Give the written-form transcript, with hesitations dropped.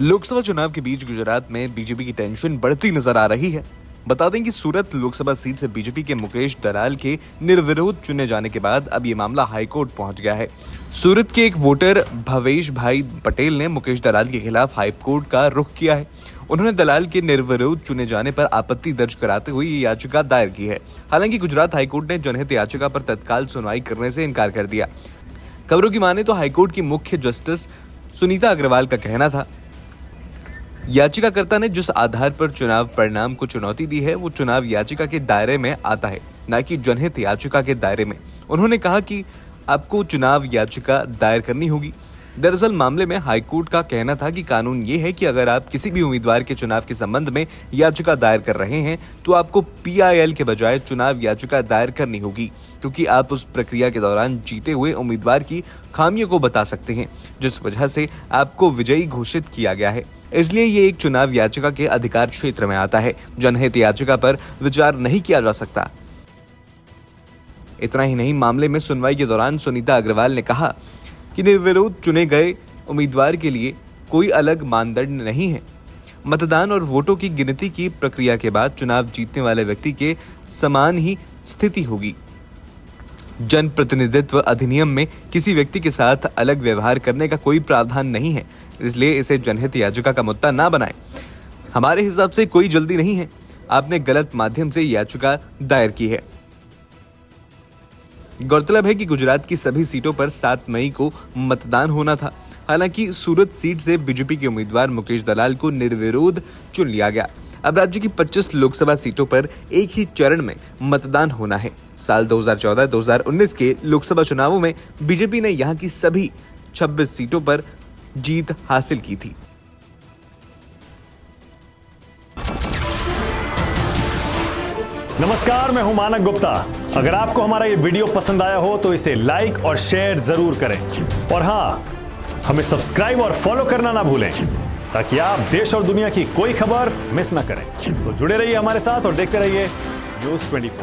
लोकसभा चुनाव के बीच गुजरात में बीजेपी की टेंशन बढ़ती नजर आ रही है। बता दें कि सूरत लोकसभा सीट से बीजेपी के मुकेश दलाल के निर्विरोध चुने जाने के बाद अब ये मामला हाईकोर्ट पहुंच गया है। सूरत के एक वोटर भवेश भाई पटेल ने मुकेश दलाल के खिलाफ हाईकोर्ट का रुख किया है। उन्होंने दलाल के निर्विरोध चुने जाने पर आपत्ति दर्ज कराते हुए ये याचिका दायर की है। हालांकि गुजरात हाईकोर्ट ने जनहित याचिका पर तत्काल सुनवाई करने से इनकार कर दिया। खबरों की माने तो हाईकोर्ट की मुख्य जस्टिस सुनीता अग्रवाल का कहना था, याचिकाकर्ता ने जिस आधार पर चुनाव परिणाम को चुनौती दी है वो चुनाव याचिका के दायरे में आता है, न कि जनहित याचिका के दायरे में। उन्होंने कहा कि आपको चुनाव याचिका दायर करनी होगी। दरअसल मामले में हाईकोर्ट का कहना था कि कानून ये है कि अगर आप किसी भी उम्मीदवार के चुनाव के संबंध में याचिका दायर कर रहे हैं तो आपको पीआईएल के बजाय चुनाव याचिका दायर करनी होगी, क्योंकि आप उस प्रक्रिया के दौरान जीते हुए उम्मीदवार की खामियों को बता सकते हैं, जिस वजह से आपको विजयी घोषित किया गया है। इसलिए ये एक चुनाव याचिका के अधिकार क्षेत्र में आता है। जनहित याचिका पर विचार नहीं किया जा सकता। इतना ही नहीं, मामले में सुनवाई के दौरान सुनीता अग्रवाल ने कहा कि निर्विरोध चुने गए उम्मीदवार के लिए कोई अलग मानदंड नहीं है। मतदान और वोटों की गिनती की प्रक्रिया के बाद चुनाव जीतने वाले व्यक्ति के समान ही स्थिति होगी। जनप्रतिनिधित्व अधिनियम में किसी व्यक्ति के साथ अलग व्यवहार करने का कोई प्रावधान नहीं है, इसलिए इसे जनहित याचिका का मुद्दा ना बनाएं। हमारे हिसाब से कोई जल्दी नहीं है। आपने गलत माध्यम से याचिका दायर की है। गौरतलब है कि गुजरात की सभी सीटों पर 7 मई को मतदान होना था। हालांकि सूरत सीट से बीजेपी के उम्मीदवार मुकेश दलाल को निर्विरोध चुन लिया गया। अब राज्य की 25 लोकसभा सीटों पर एक ही चरण में मतदान होना है। साल 2014-2019 के लोकसभा चुनावों में बीजेपी ने यहां की सभी 26 सीटों पर जीत हासिल की थी। नमस्कार, मैं हूं मानक गुप्ता। अगर आपको हमारा ये वीडियो पसंद आया हो तो इसे लाइक और शेयर जरूर करें, और हाँ, हमें सब्सक्राइब और फॉलो करना ना भूलें ताकि आप देश और दुनिया की कोई खबर मिस ना करें। तो जुड़े रहिए हमारे साथ और देखते रहिए न्यूज़ 24।